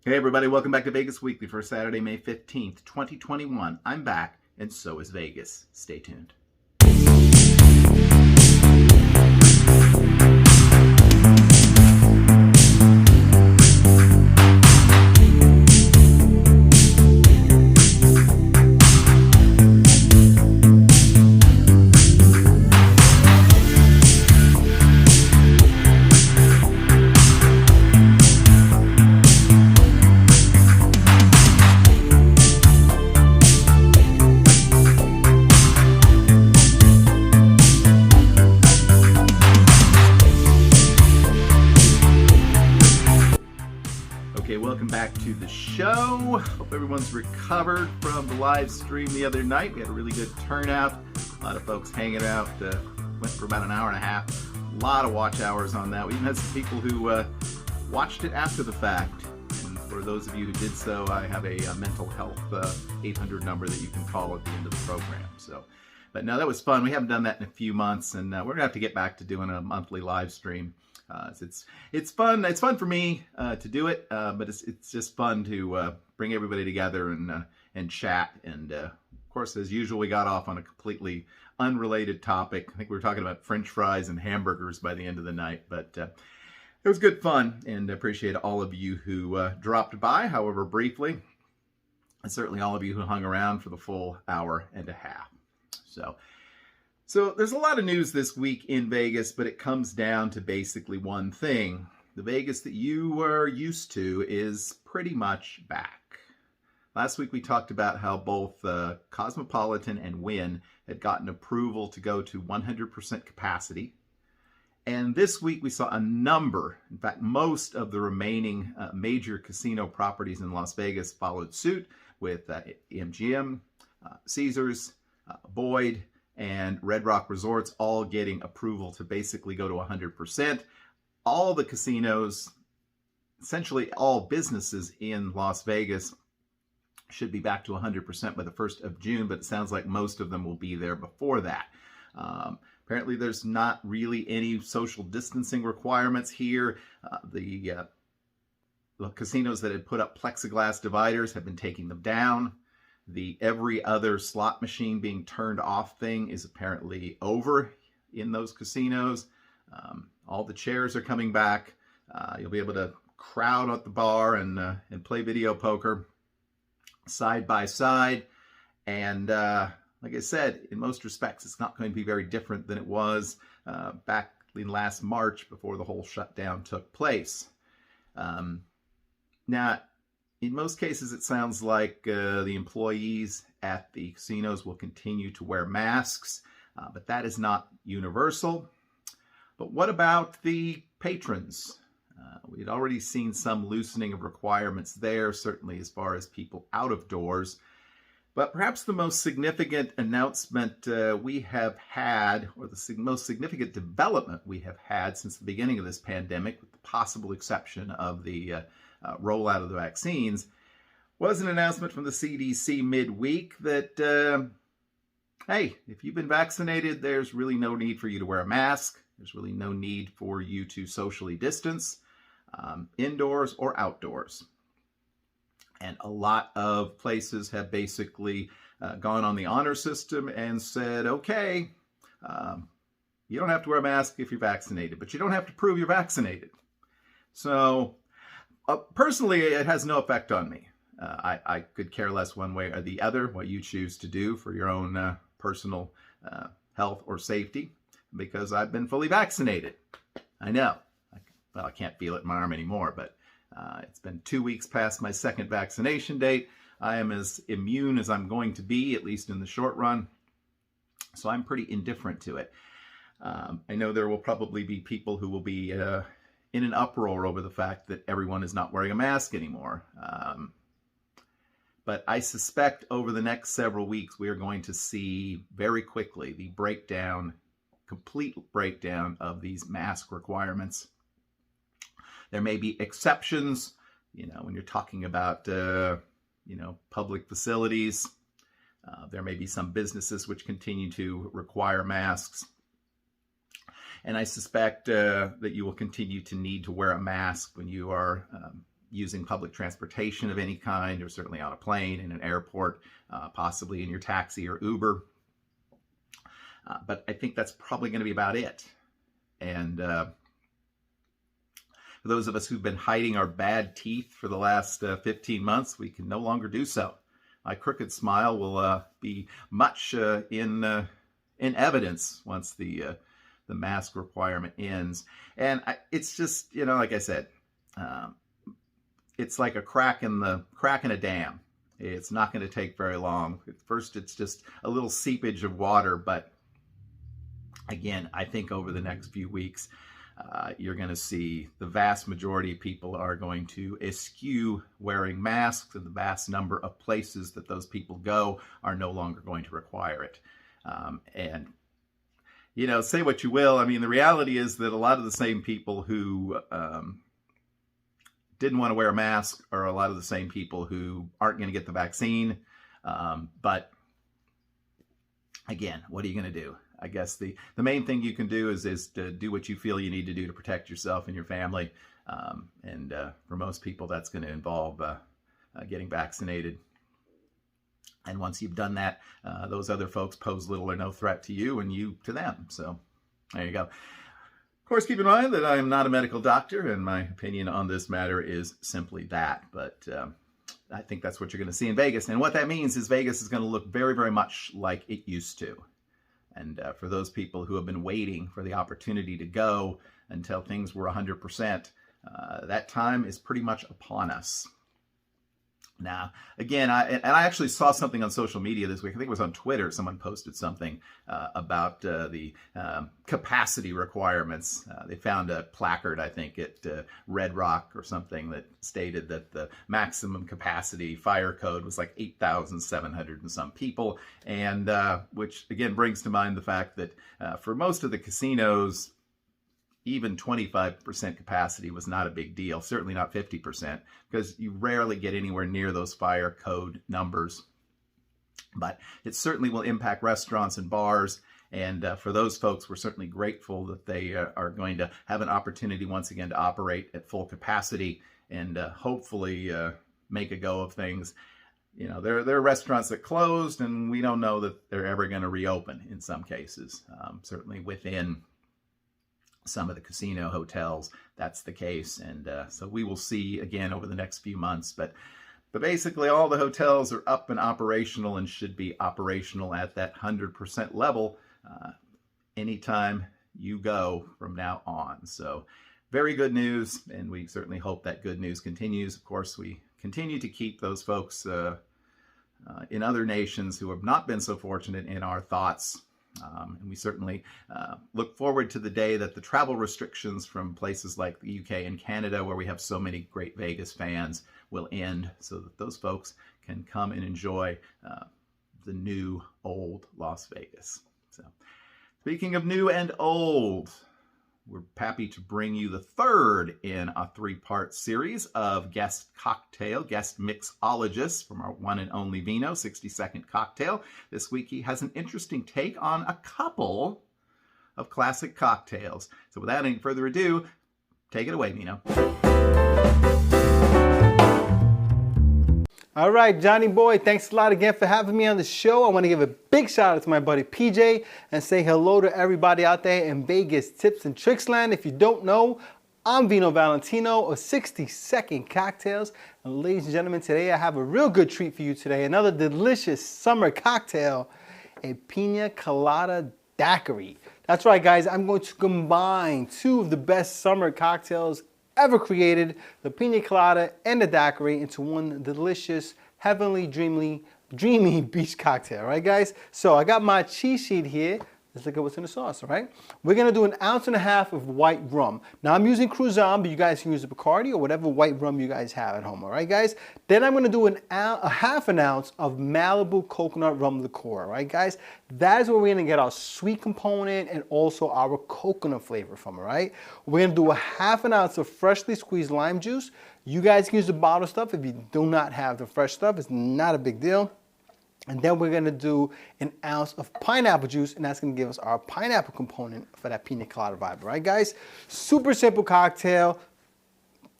Hey everybody, welcome back to Vegas Weekly for Saturday, May 15th, 2021. I'm back, and so is Vegas. Stay tuned. Okay, welcome back to the show. Hope everyone's recovered from the live stream the other night. We had a really good turnout. A lot of folks hanging out. Went for about an hour and a half. A lot of watch hours on that. We even had some people who watched it after the fact. And for those of you who did so, I have a mental health 800 number that you can call at the end of the program. But no, that was fun. We haven't done that in a few months, and we're gonna have to get back to doing a monthly live stream. It's fun. It's fun for me to do it, but it's just fun to bring everybody together and chat. And of course, as usual, we got off on a completely unrelated topic. I think we were talking about French fries and hamburgers by the end of the night, but it was good fun, and I appreciate all of you who dropped by, however briefly, and certainly all of you who hung around for the full hour and a half. So there's a lot of news this week in Vegas, but it comes down to basically one thing. The Vegas that you were used to is pretty much back. Last week we talked about how both Cosmopolitan and Wynn had gotten approval to go to 100% capacity. And this week we saw a number, in fact, most of the remaining major casino properties in Las Vegas followed suit with MGM, Caesars, Boyd, and Red Rock Resorts all getting approval to basically go to 100%. All the casinos, essentially all businesses in Las Vegas, should be back to 100% by the 1st of June, but it sounds like most of them will be there before that. Apparently there's not really any social distancing requirements here. The casinos that had put up plexiglass dividers have been taking them down. The every other slot machine being turned off thing is apparently over in those casinos. All the chairs are coming back. You'll be able to crowd at the bar and play video poker side by side. And like I said, in most respects, it's not going to be very different than it was back in last March before the whole shutdown took place. Now, in most cases, it sounds like the employees at the casinos will continue to wear masks, but that is not universal. But what about the patrons? We had already seen some loosening of requirements there, certainly as far as people out of doors. But perhaps the most significant announcement we have had, or the most significant development we have had since the beginning of this pandemic, with the possible exception of the rollout of the vaccines, was an announcement from the CDC midweek that, hey, if you've been vaccinated, there's really no need for you to wear a mask. There's really no need for you to socially distance, indoors or outdoors. And a lot of places have basically gone on the honor system and said, okay, you don't have to wear a mask if you're vaccinated, but you don't have to prove you're vaccinated. So personally, it has no effect on me. I could care less one way or the other what you choose to do for your own personal health or safety, because I've been fully vaccinated. I know. Well, I can't feel it in my arm anymore, but it's been 2 weeks past my second vaccination date. I am as immune as I'm going to be, at least in the short run. So I'm pretty indifferent to it. I know there will probably be people who will be in an uproar over the fact that everyone is not wearing a mask anymore. But I suspect over the next several weeks, we are going to see very quickly the complete breakdown of these mask requirements. There may be exceptions, when you're talking about, public facilities. There may be some businesses which continue to require masks. And I suspect that you will continue to need to wear a mask when you are using public transportation of any kind, or certainly on a plane, in an airport, possibly in your taxi or Uber. But I think that's probably going to be about it. And for those of us who've been hiding our bad teeth for the last 15 months, we can no longer do so. My crooked smile will be much in evidence once the mask requirement ends. And it's just, like I said, it's like a crack in a dam. It's not going to take very long. At first, it's just a little seepage of water, but again, I think over the next few weeks, you're going to see the vast majority of people are going to eschew wearing masks, and the vast number of places that those people go are no longer going to require it. And say what you will. I mean, the reality is that a lot of the same people who didn't want to wear a mask are a lot of the same people who aren't going to get the vaccine. But again, what are you going to do? I guess the main thing you can do is to do what you feel you need to do to protect yourself and your family. And for most people, that's going to involve getting vaccinated. And once you've done that, those other folks pose little or no threat to you and you to them. So there you go. Of course, keep in mind that I am not a medical doctor, and my opinion on this matter is simply that. But I think that's what you're going to see in Vegas. And what that means is Vegas is going to look very, very much like it used to. And for those people who have been waiting for the opportunity to go until things were 100%, that time is pretty much upon us. Now, again, I actually saw something on social media this week. I think it was on Twitter. Someone posted something about the capacity requirements. They found a placard, I think, at Red Rock or something that stated that the maximum capacity fire code was like 8,700 and some people. And which, again, brings to mind the fact that for most of the casinos, even 25% capacity was not a big deal, certainly not 50%, because you rarely get anywhere near those fire code numbers. But it certainly will impact restaurants and bars. And for those folks, we're certainly grateful that they are going to have an opportunity once again to operate at full capacity and hopefully make a go of things. There are restaurants that closed, and we don't know that they're ever going to reopen in some cases, certainly within some of the casino hotels, that's the case. And so we will see again over the next few months. But basically all the hotels are up and operational and should be operational at that 100% level anytime you go from now on. So very good news, and we certainly hope that good news continues. Of course, we continue to keep those folks in other nations who have not been so fortunate in our thoughts. And we certainly look forward to the day that the travel restrictions from places like the UK and Canada, where we have so many great Vegas fans, will end so that those folks can come and enjoy the new old Las Vegas. So, speaking of new and old, we're happy to bring you the third in a three-part series of guest mixologists from our one and only Vino, 60-second cocktail. This week he has an interesting take on a couple of classic cocktails. So without any further ado, take it away, Vino. All right, Johnny boy, thanks a lot again for having me on the show. I want to give a big shout out to my buddy PJ and say hello to everybody out there in Vegas tips and tricks land. If you don't know, I'm Vino Valentino of 60-second cocktails. And ladies and gentlemen, today I have a real good treat for you today. Another delicious summer cocktail, a pina colada daiquiri. That's right, guys. I'm going to combine two of the best summer cocktails ever created, the pina colada and the daiquiri, into one delicious, heavenly, dreamy beach cocktail, right guys? So I got my cheat sheet here. Let's look at what's in the sauce, all right? We're gonna do 1.5 ounces of white rum. Now I'm using Cruzan, but you guys can use the Bacardi or whatever white rum you guys have at home, all right guys? Then I'm gonna do a 1/2 ounce of Malibu coconut rum liqueur, all right guys? That is where we're gonna get our sweet component and also our coconut flavor from, all right? We're gonna do 1/2 ounce of freshly squeezed lime juice. You guys can use the bottle stuff if you do not have the fresh stuff. It's not a big deal. And then we're gonna do 1 ounce of pineapple juice, and that's gonna give us our pineapple component for that pina colada vibe, right guys? Super simple cocktail.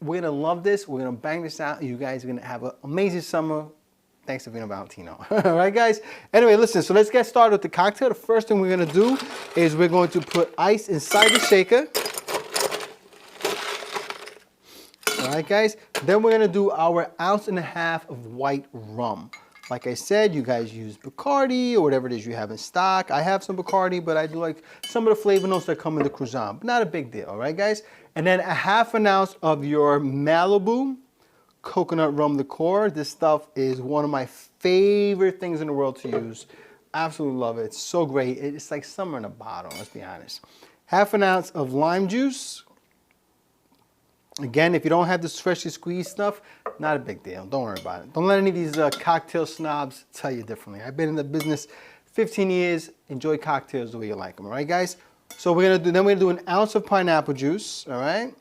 We're gonna love this. We're gonna bang this out. You guys are gonna have an amazing summer. Thanks to Vino Valentino. All right, guys. Anyway, listen, so let's get started with the cocktail. The first thing we're gonna do is we're going to put ice inside the shaker. All right, guys. Then we're gonna do our 1.5 ounces of white rum. Like I said, you guys use Bacardi or whatever it is you have in stock. I have some Bacardi, but I do like some of the flavor notes that come in the Cruzan. Not a big deal, all right, guys? And then 1/2 ounce of your Malibu coconut rum liqueur. This stuff is one of my favorite things in the world to use. Absolutely love it. It's so great. It's like summer in a bottle, let's be honest. 1/2 ounce of lime juice. Again, if you don't have this freshly squeezed stuff, not a big deal. Don't worry about it. Don't let any of these cocktail snobs tell you differently. I've been in the business 15 years. Enjoy cocktails the way you like them. All right, guys? So we're gonna do 1 ounce of pineapple juice. All right?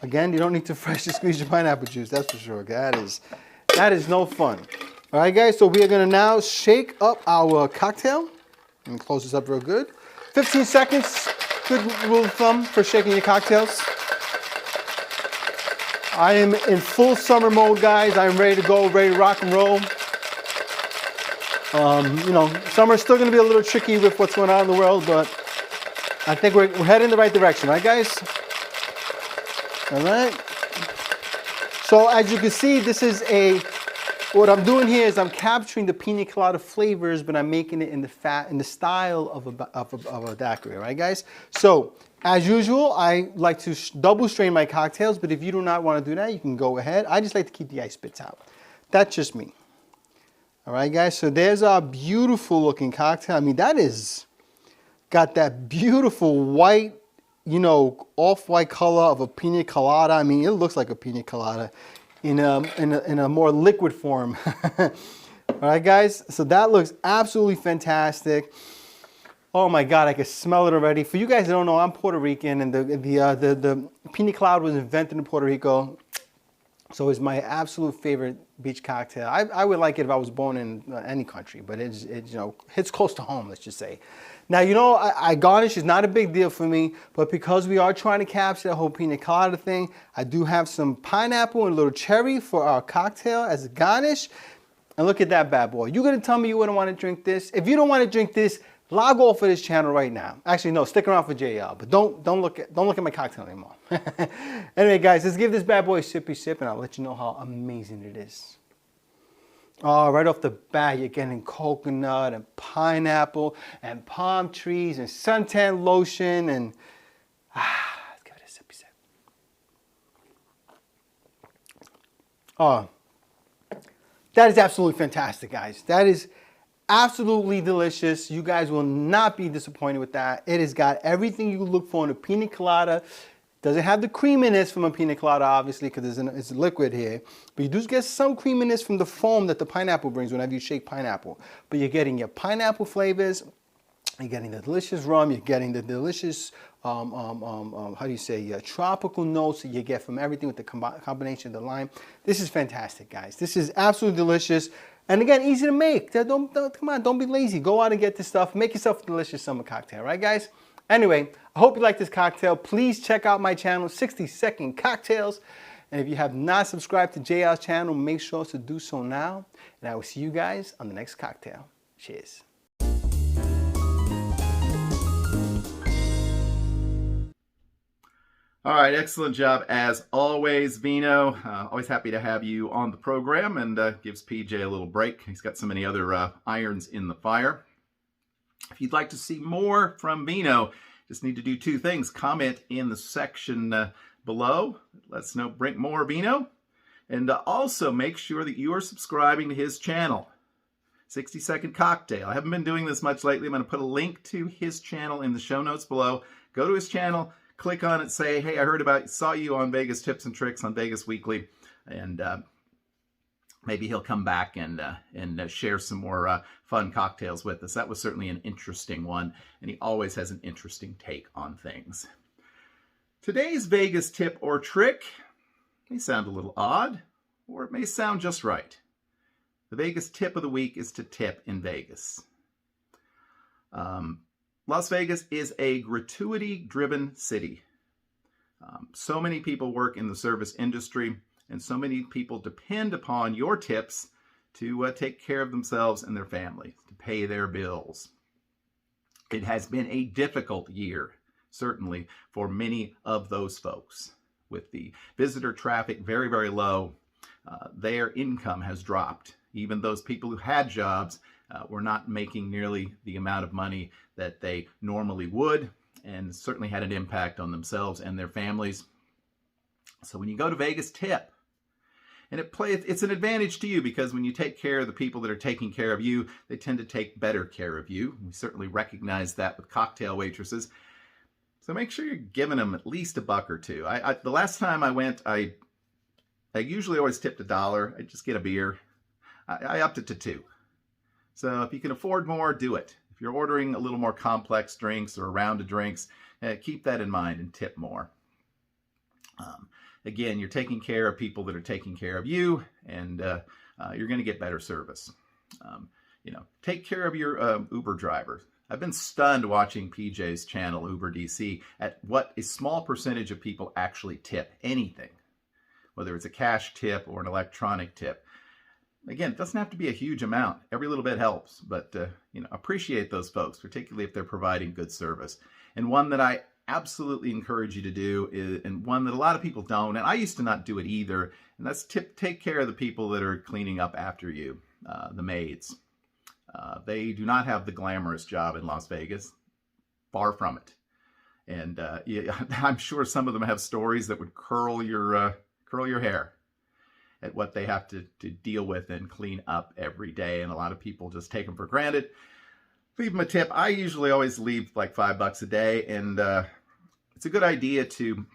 Again, you don't need to freshly squeeze your pineapple juice. That's for sure. That is no fun. All right, guys? So we are gonna now shake up our cocktail. Let me close this up real good. 15 seconds. Good rule of thumb for shaking your cocktails. I am in full summer mode, guys. I'm ready to go, ready to rock and roll. You know, summer's still going to be a little tricky with what's going on in the world, but I think we're heading in the right direction, right, guys? All right. So as you can see, what I'm doing here is I'm capturing the pina colada flavors, but I'm making it in the style of a daiquiri, right, guys? So as usual, I like to double strain my cocktails, but if you do not want to do that, you can go ahead. I just like to keep the ice bits out. That's just me. All right, guys, so there's our beautiful looking cocktail. I mean, that is got that beautiful white, you know, off-white color of a pina colada. I mean, it looks like a pina colada in a more liquid form. All right, guys, so that looks absolutely fantastic. Oh my God, I can smell it already. For you guys that don't know, I'm Puerto Rican, and the pina colada was invented in Puerto Rico. So it's my absolute favorite beach cocktail. I would like it if I was born in any country, but it you know, hits close to home, let's just say. Now, you know, I garnish is not a big deal for me, but because we are trying to capture the whole pina colada thing, I do have some pineapple and a little cherry for our cocktail as a garnish. And look at that bad boy. You're gonna tell me you wouldn't want to drink this? If you don't want to drink this, log off of this channel right now. Actually, no, stick around for JL, but don't look at my cocktail anymore. Anyway, guys, let's give this bad boy a sippy sip, and I'll let you know how amazing it is. Oh, right off the bat, you're getting coconut and pineapple and palm trees and suntan lotion and let's give it a sippy sip. Oh, that is absolutely fantastic, guys. That is absolutely delicious. You guys will not be disappointed with that. It has got everything you look for in a pina colada. Doesn't have the creaminess from a pina colada, obviously, because it's liquid here. But you do get some creaminess from the foam that the pineapple brings whenever you shake pineapple. But you're getting your pineapple flavors. You're getting the delicious rum. You're getting the delicious, how do you say, tropical notes that you get from everything with the combination of the lime. This is fantastic, guys. This is absolutely delicious. And again, easy to make. Come on, don't be lazy. Go out and get this stuff. Make yourself a delicious summer cocktail, right, guys? Anyway, I hope you like this cocktail. Please check out my channel, 60-Second Cocktails. And if you have not subscribed to JL's channel, make sure to do so now. And I will see you guys on the next cocktail. Cheers. All right, excellent job as always, Vino. Always happy to have you on the program, and gives PJ a little break. He's got so many other irons in the fire. If you'd like to see more from Vino, just need to do two things. Comment in the section below. Let us know, bring more Vino. And also make sure that you are subscribing to his channel, 60-Second Cocktail. I haven't been doing this much lately. I'm going to put a link to his channel in the show notes below. Go to his channel, click on it, say, hey, I saw you on Vegas Tips and Tricks on Vegas Weekly, and maybe he'll come back and share some more fun cocktails with us. That was certainly an interesting one, and he always has an interesting take on things. Today's Vegas tip or trick may sound a little odd, or it may sound just right. The Vegas tip of the week is to tip in Vegas. Las Vegas is a gratuity-driven city. So many people work in the service industry, and so many people depend upon your tips to take care of themselves and their families, to pay their bills. It has been a difficult year, certainly, for many of those folks. With the visitor traffic very, very low, their income has dropped. Even those people who had jobs were not making nearly the amount of money that they normally would, and certainly had an impact on themselves and their families. So when you go to Vegas, tip. And it's an advantage to you, because when you take care of the people that are taking care of you, they tend to take better care of you. We certainly recognize that with cocktail waitresses. So make sure you're giving them at least $1 or $2. The last time I went, I usually always tipped $1. I just get a beer. I upped it to $2. So if you can afford more, do it. If you're ordering a little more complex drinks or a round of drinks, keep that in mind and tip more. Again, you're taking care of people that are taking care of you, and you're going to get better service. Take care of your Uber drivers. I've been stunned watching PJ's channel, Uber DC, at what a small percentage of people actually tip anything, whether it's a cash tip or an electronic tip. Again, it doesn't have to be a huge amount. Every little bit helps, but appreciate those folks, particularly if they're providing good service. And one that I absolutely encourage you to do is, and one that a lot of people don't, and I used to not do it either, and that's take care of the people that are cleaning up after you, the maids. They do not have the glamorous job in Las Vegas, far from it. And I'm sure some of them have stories that would curl your hair at what they have to deal with and clean up every day. And a lot of people just take them for granted. Leave them a tip. I usually always leave like $5 a day, and it's a good idea to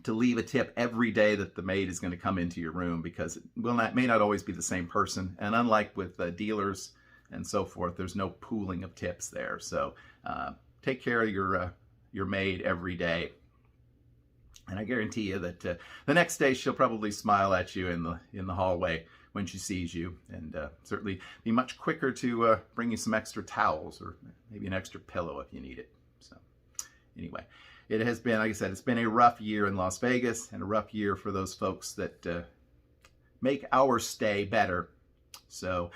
leave a tip every day that the maid is going to come into your room, because it may not always be the same person. And unlike with dealers and so forth, there's no pooling of tips there. So take care of your maid every day. And I guarantee you that the next day she'll probably smile at you in the hallway when she sees you, and certainly be much quicker to bring you some extra towels or maybe an extra pillow if you need it. So anyway, it has been, like I said, it's been a rough year in Las Vegas, and a rough year for those folks that make our stay better. So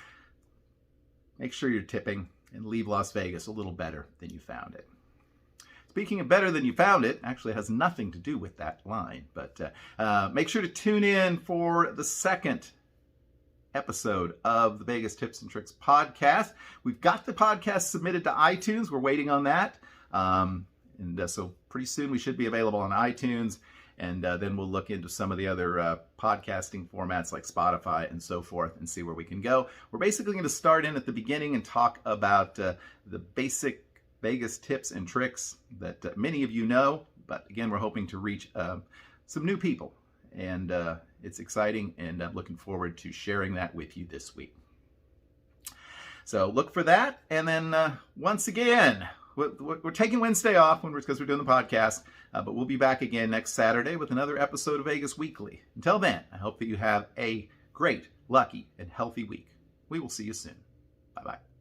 make sure you're tipping and leave Las Vegas a little better than you found it. Speaking of better than you found it, actually it has nothing to do with that line, but make sure to tune in for the second episode of the Vegas Tips and Tricks podcast. We've got the podcast submitted to iTunes. We're waiting on that. So pretty soon we should be available on iTunes, and then we'll look into some of the other podcasting formats like Spotify and so forth and see where we can go. We're basically going to start in at the beginning and talk about the basic Vegas tips and tricks that many of you know, but again, we're hoping to reach some new people, and it's exciting, and I'm looking forward to sharing that with you this week. So look for that, and then once again, we're taking Wednesday off because we're doing the podcast, but we'll be back again next Saturday with another episode of Vegas Weekly. Until then, I hope that you have a great, lucky, and healthy week. We will see you soon. Bye-bye.